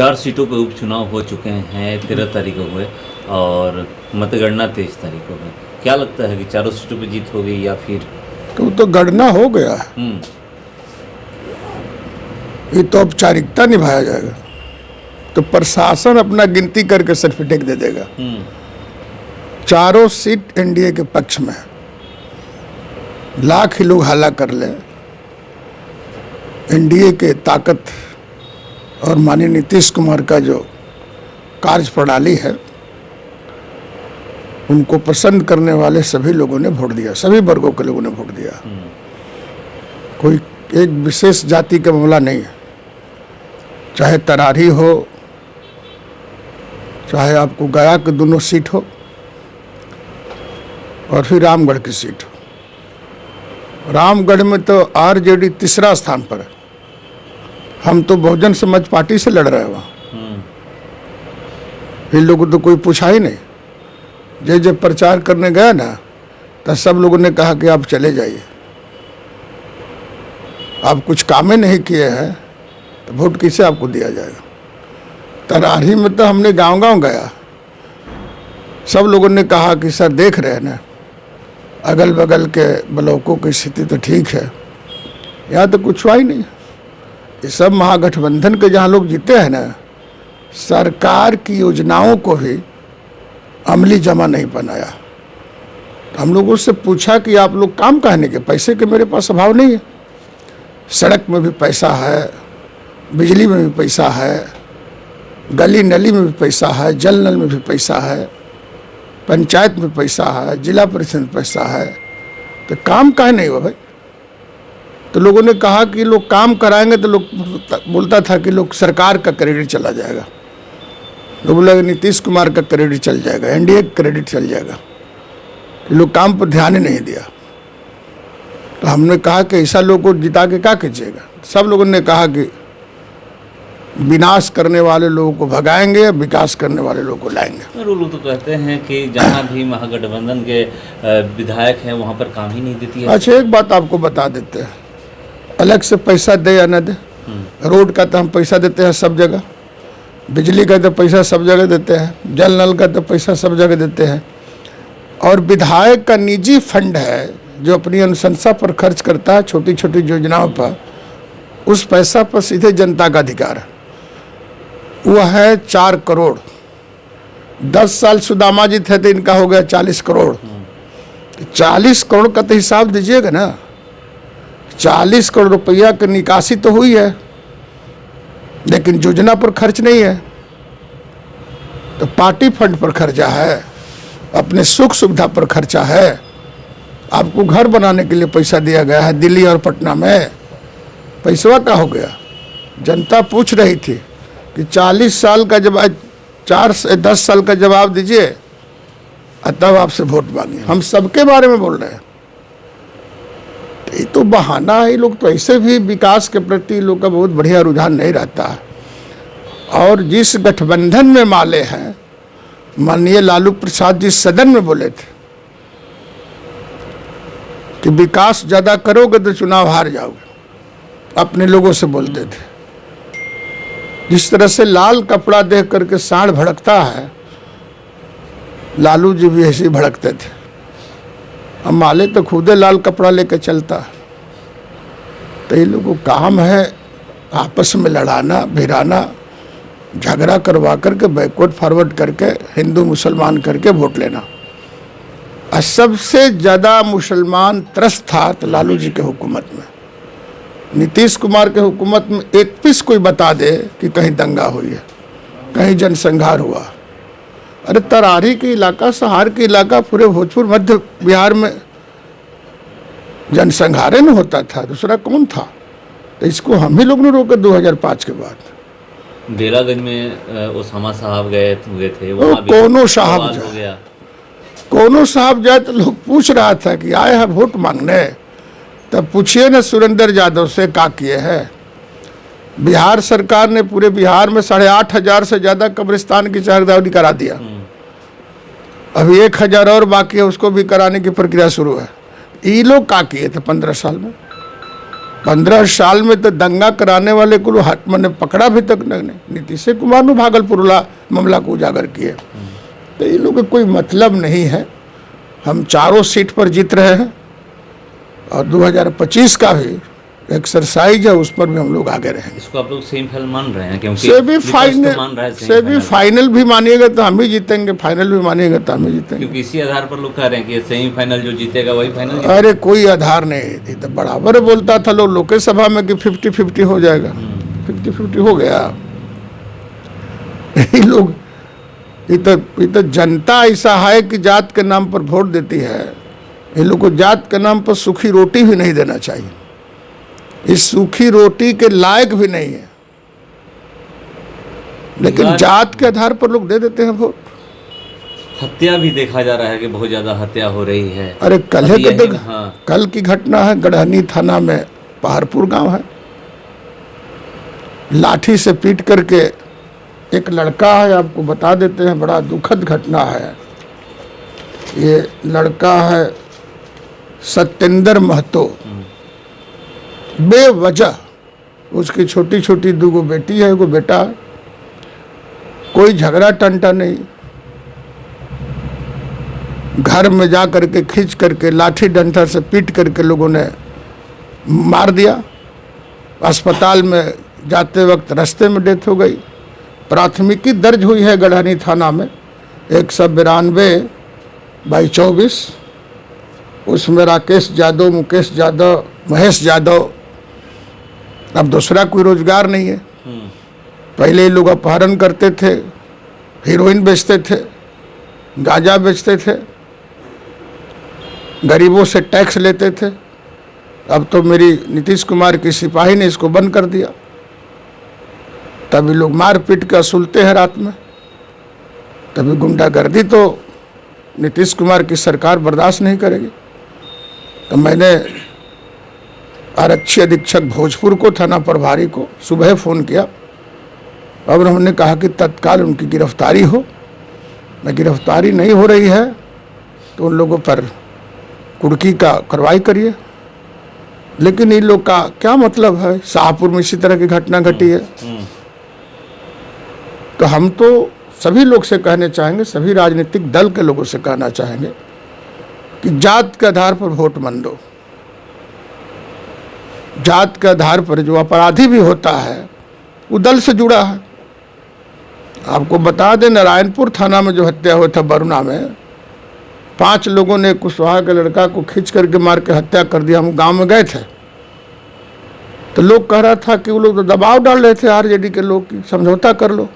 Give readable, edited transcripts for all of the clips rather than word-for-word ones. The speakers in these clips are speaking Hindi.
4 सीटों पे उपचुनाव हो चुके हैं, 13 तारीख को हुए और मतगणना 23 तारीख को है। क्या लगता है कि चारों सीटों पे जीत होगी या फिर? तो गणना हो गया है, ये तो औपचारिकता निभाया जाएगा। तो प्रशासन अपना गिनती करके सर्टिफिकेट दे देगा। चारों सीट एनडीए के पक्ष में, लाख ही लोग हल्ला कर ले, एनडीए के ताकत और माननीय नीतीश कुमार का जो कार्य प्रणाली है उनको पसंद करने वाले सभी लोगों ने वोट दिया, सभी वर्गों के लोगों ने वोट दिया। कोई एक विशेष जाति का मामला नहीं है, चाहे तरारी हो, चाहे आपको गया के दोनों सीट हो और फिर रामगढ़ की सीट हो। रामगढ़ में तो आरजेडी तीसरा स्थान पर है। हम तो बहुजन समाज पार्टी से लड़ रहे हैं वहाँ। इन लोगों को तो कोई पूछा ही नहीं। जब प्रचार करने गया ना तो सब लोगों ने कहा कि आप चले जाइए, आप कुछ कामें नहीं किए हैं तो वोट किसे आपको दिया जाएगा। तरारी में तो हमने गांव-गांव गया, सब लोगों ने कहा कि सर देख रहे हैं ना, अगल बगल के ब्लॉकों की स्थिति तो ठीक है, यहाँ तो कुछ हुआ ही नहीं। ये सब महागठबंधन के जहाँ लोग जीते हैं ना, सरकार की योजनाओं को भी अमली जमा नहीं बनाया। तो हम लोगों से पूछा कि आप लोग काम कहने के, पैसे के मेरे पास अभाव नहीं है। सड़क में भी पैसा है, बिजली में भी पैसा है, गली नली में भी पैसा है, जल नल में भी पैसा है, पंचायत में पैसा है, जिला परिषद में पैसा है, तो काम काहे नहीं हुआ भाई। तो लोगों ने कहा कि लोग काम कराएंगे तो लोग बोलता था कि लोग सरकार का क्रेडिट चला जाएगा, लोग बोले नीतीश कुमार का क्रेडिट चल जाएगा, एनडीए का क्रेडिट चल जाएगा। तो लोग काम पर ध्यान ही नहीं दिया। तो हमने कहा कि ऐसा लोगों को जिता के क्या कीजिएगा। सब लोगों ने कहा कि विनाश करने वाले लोगों को भगाएंगे, विकास करने वाले लोगों को लाएंगे। लोग तो कहते हैं कि जहाँ भी महागठबंधन के विधायक हैं वहाँ पर काम ही नहीं देती है। अच्छा, एक बात आपको बता देते हैं, अलग से पैसा दे या न दे, रोड का तो हम पैसा देते हैं सब जगह, बिजली का तो पैसा सब जगह देते हैं, जल नल का तो पैसा सब जगह देते हैं, और विधायक का निजी फंड है जो अपनी अनुशंसा पर खर्च करता है छोटी छोटी योजनाओं पर, उस पैसा पर सीधे जनता का अधिकार है। वह है 4 करोड़। 10 साल सुदामा जी थे तो इनका हो गया 40 करोड़। 40 करोड़ का तो हिसाब दीजिएगा ना। 40 करोड़ रुपया की निकासी तो हुई है, लेकिन योजना पर खर्च नहीं है। तो पार्टी फंड पर खर्चा है, अपने सुख सुविधा पर खर्चा है। आपको घर बनाने के लिए पैसा दिया गया है दिल्ली और पटना में, पैसा का हो गया। जनता पूछ रही थी कि 40 साल का जब 4 से 10 साल का जवाब दीजिए तब आपसे वोट मांगिए। हम सबके बारे में बोल रहे हैं। तो ये तो बहाना है। लोग तो ऐसे भी विकास के प्रति लोग का बहुत बढ़िया रुझान नहीं रहता है। और जिस गठबंधन में माले हैं, माननीय लालू प्रसाद जी सदन में बोले थे कि विकास ज़्यादा करोगे तो चुनाव हार जाओगे, अपने लोगों से बोलते थे। जिस तरह से लाल कपड़ा देख करके सांड भड़कता है, लालू जी भी ऐसे ही भड़कते थे। अब माले तो खुदे लाल कपड़ा लेकर चलता है। तो ये लोगों को काम है आपस में लड़ाना, भिड़ाना, झगड़ा करवा करके, बैकवर्ड फॉरवर्ड करके, हिंदू मुसलमान करके वोट लेना। और सबसे ज़्यादा मुसलमान त्रस्त था तो लालू जी के हुकूमत में। नीतीश कुमार के हुकूमत में एक पीस कोई बता दे कि कहीं दंगा हुई है, कहीं जनसंहार हुआ। अरे तरारी के इलाका, सहार के इलाका, पूरे भोजपुर मध्य बिहार में जनसंहार न होता था, दूसरा कौन था। तो इसको हम ही लोग ने रोका 2005 के बाद। बेलागंज में ओसामा साहब गए हुए थे, कोनो साहब जाए तो लोग पूछ रहा था कि आए हैं वोट मांगने, तब पूछिए ना सुरेंद्र यादव से क्या किए हैं। बिहार सरकार ने पूरे बिहार में 8,500 से ज़्यादा कब्रिस्तान की चारदीवारी करा दिया। अभी 1,000 और बाकी है, उसको भी कराने की प्रक्रिया शुरू है। ये लोग क्या किए थे 15 साल में? 15 साल में तो दंगा कराने वाले को हाथ मैंने पकड़ा भी तक नहीं। नीतीश कुमार ने भागलपुर मामला को उजागर किए। तो ये लोग का कोई मतलब नहीं है। हम चारों सीट पर जीत रहे हैं और 2025 का भी एक्सरसाइज है, उस पर भी हम लोग आगे रहेंगे। इसको आप लोग सेमीफाइनल मान रहे हैं? क्योंकि सेमीफाइनल भी मानिएगा तो हम ही जीतेंगे, फाइनल भी मानिएगा तो हम ही जीतेंगे। क्योंकि इसी आधार पर लोग कह रहे हैं कि सेमीफाइनल जो जीतेगा वही फाइनल। अरे कोई आधार नहीं थी, तो बराबर बोलता था लोग लोकसभा में कि 50-50 हो जाएगा। 50-50 हो गया। ये लोग ये तो जनता ऐसा है कि जात के नाम पर वोट देती है। ये लोग को जात के नाम पर सूखी रोटी भी नहीं देना चाहिए। इस सूखी रोटी के लायक भी नहीं है, लेकिन जात के आधार पर लोग दे देते हैं वोट। हत्या भी देखा जा रहा है कि बहुत ज्यादा हत्या हो रही है। अरे कल की घटना है, गढ़हनी थाना में पहाड़पुर गांव है, लाठी से पीट करके एक लड़का है, आपको बता देते हैं, बड़ा दुखद घटना है। ये लड़का है सत्येंद्र महतो। बेवजह उसकी छोटी छोटी 2 बेटी है, एगो बेटा है, कोई झगड़ा टंटा नहीं। घर में जा करके खींच करके लाठी डंडा से पीट करके लोगों ने मार दिया। अस्पताल में जाते वक्त रास्ते में डेथ हो गई। प्राथमिकी दर्ज हुई है गढ़हनी थाना में 192/24। उसमें राकेश यादव, मुकेश यादव, महेश यादव। अब दूसरा कोई रोजगार नहीं है। पहले लोग अपहरण करते थे, हीरोइन बेचते थे, गांजा बेचते थे, गरीबों से टैक्स लेते थे। अब तो मेरी नीतीश कुमार की सिपाही ने इसको बंद कर दिया। तभी लोग मार पीट के असुलते हैं रात में। तभी गुंडागर्दी तो नीतीश कुमार की सरकार बर्दाश्त नहीं करेगी। तो मैंने आरक्षी अधीक्षक भोजपुर को, थाना प्रभारी को सुबह फ़ोन किया और हमने कहा कि तत्काल उनकी गिरफ्तारी हो। मैं गिरफ्तारी नहीं हो रही है तो उन लोगों पर कुर्की का कार्रवाई करिए। लेकिन इन लोग का क्या मतलब है? शाहपुर में इसी तरह की घटना घटी है। तो हम तो सभी लोग से कहने चाहेंगे, सभी राजनीतिक दल के लोगों से कहना चाहेंगे कि जात के आधार पर वोट मत दो। जात के आधार पर जो अपराधी भी होता है वो दल से जुड़ा है। आपको बता दें, नारायणपुर थाना में जो हत्या हुआ था बरुना में, 5 लोगों ने कुशवाहा के लड़का को खींच करके मार के हत्या कर दिया। हम गांव में गए थे तो लोग कह रहा था कि वो लोग तो दबाव डाल रहे थे आरजेडी के लोग कि समझौता कर लो।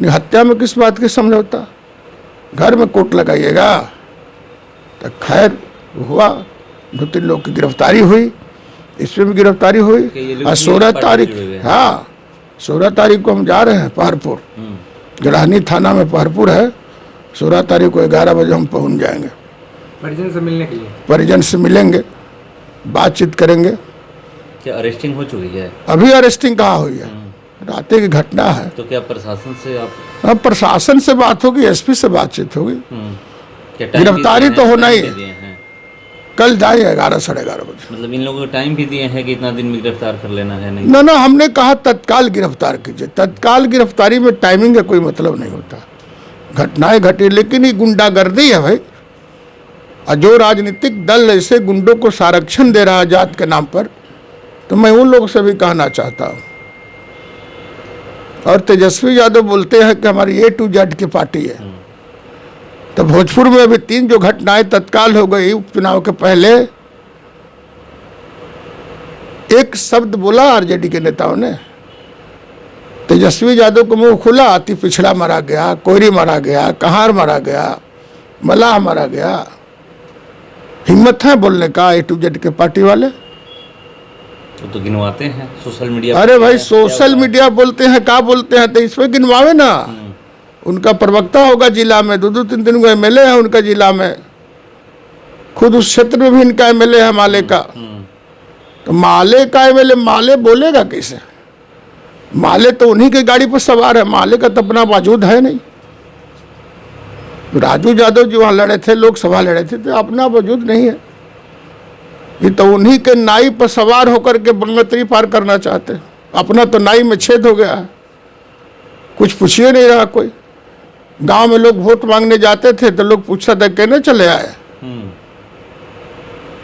नहीं, हत्या में किस बात की समझौता? घर में कोर्ट लगाइएगा। तो खैर हुआ, 2-3 लोग की गिरफ्तारी हुई, इसमें भी गिरफ्तारी हुई। और 16 तारीख, हाँ 16 तारीख को हम जा रहे हैं पहाड़पुर। गढ़हनी थाना में पहाड़पुर है। 16 तारीख को 11 बजे हम पहुंच जाएंगे। परिजन से मिलने के लिए? परिजन से मिलेंगे, बातचीत करेंगे। क्या अरेस्टिंग हो चुकी है? अभी अरेस्टिंग कहाँ हुई है, रात की घटना है। तो क्या प्रशासन से आप? हाँ, प्रशासन से बात होगी, एसपी से बातचीत होगी। गिरफ्तारी तो होना ही है। कल जाए 11 साढ़े 11 बजे। मतलब इन लोगों को टाइम भी दिए हैं कि इतना दिन में गिरफ्तार कर लेना है? नहीं ना, हमने कहा तत्काल गिरफ्तार कीजिए। तत्काल गिरफ्तारी में टाइमिंग का कोई मतलब नहीं होता। घटनाएं घटी, लेकिन ये गुंडागर्दी है भाई। और जो राजनीतिक दल ऐसे गुंडों को संरक्षण दे रहा है जात के नाम पर, तो मैं उन लोगों से भी कहना चाहता हूँ। और तेजस्वी यादव बोलते हैं कि हमारी A to Z की पार्टी है। तो भोजपुर में अभी 3 जो घटनाएं तत्काल हो गई उपचुनाव के पहले, एक शब्द बोला आरजेडी के नेताओं ने। तेजस्वी यादव को मुंह खुला, अति पिछड़ा मारा गया, कोयरी मारा गया, कहार मारा गया, मलाह मारा गया। हिम्मत है बोलने का A to Z के पार्टी वाले? तो गिनवाते हैं सोशल मीडिया। अरे भाई सोशल मीडिया बोलते हैं, क्या बोलते हैं? तो इस पर गिनवावे ना। उनका प्रवक्ता होगा जिला में, 2-3 को MLA है उनका जिला में, खुद उस क्षेत्र में भी इनका MLA है माले का। तो माले का MLA माले बोलेगा कैसे? माले तो उन्हीं की गाड़ी पर सवार है, माले का तो अपना वजूद है नहीं। राजू यादव जी वहाँ लड़े थे, लोकसभा लड़े थे, तो अपना वजूद नहीं है। ये तो उन्हीं के नाई पर सवार होकर के बंगतरी पार करना चाहते हैं। अपना तो नाई में छेद हो गया है, कुछ पूछिए नहीं रहा कोई। गांव में लोग वोट मांगने जाते थे तो लोग पूछता था कहने चले आए,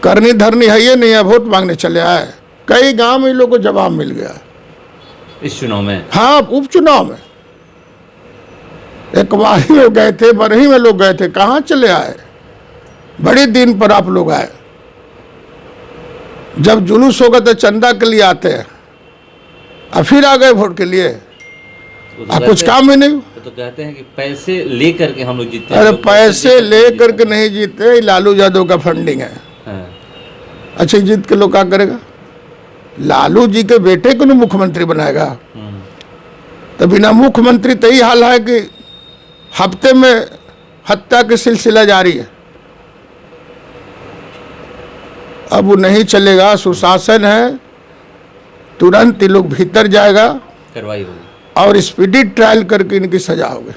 करनी धरनी है ये नहीं है, वोट मांगने चले आए। कई गांव में लोगों को जवाब मिल गया इस चुनाव में। हाँ, उपचुनाव में एक बारी में गए थे, बरही में लोग गए थे, कहाँ चले आए? बड़े दिन पर आप लोग आए। जब जुलूस होगा तो चंदा के लिए आते हैं, और फिर आ गए वोट के लिए, कुछ काम ही नहीं। तो कहते हैं कि पैसे लेकर के हम लोग जीते। अरे पैसे लेकर के नहीं जीते, लालू यादव का फंडिंग है। हाँ। अच्छा, जीत के लोग क्या करेगा? लालू जी के बेटे को ना मुख्यमंत्री बनाएगा। तो बिना मुख्यमंत्री तो यही हाल है कि हफ्ते में हत्या की सिलसिला जारी है। अब वो नहीं चलेगा, सुशासन है, तुरंत ये लोग भीतर जाएगा कार्रवाई होगी और स्पीडी ट्रायल करके इनकी सजा होगी।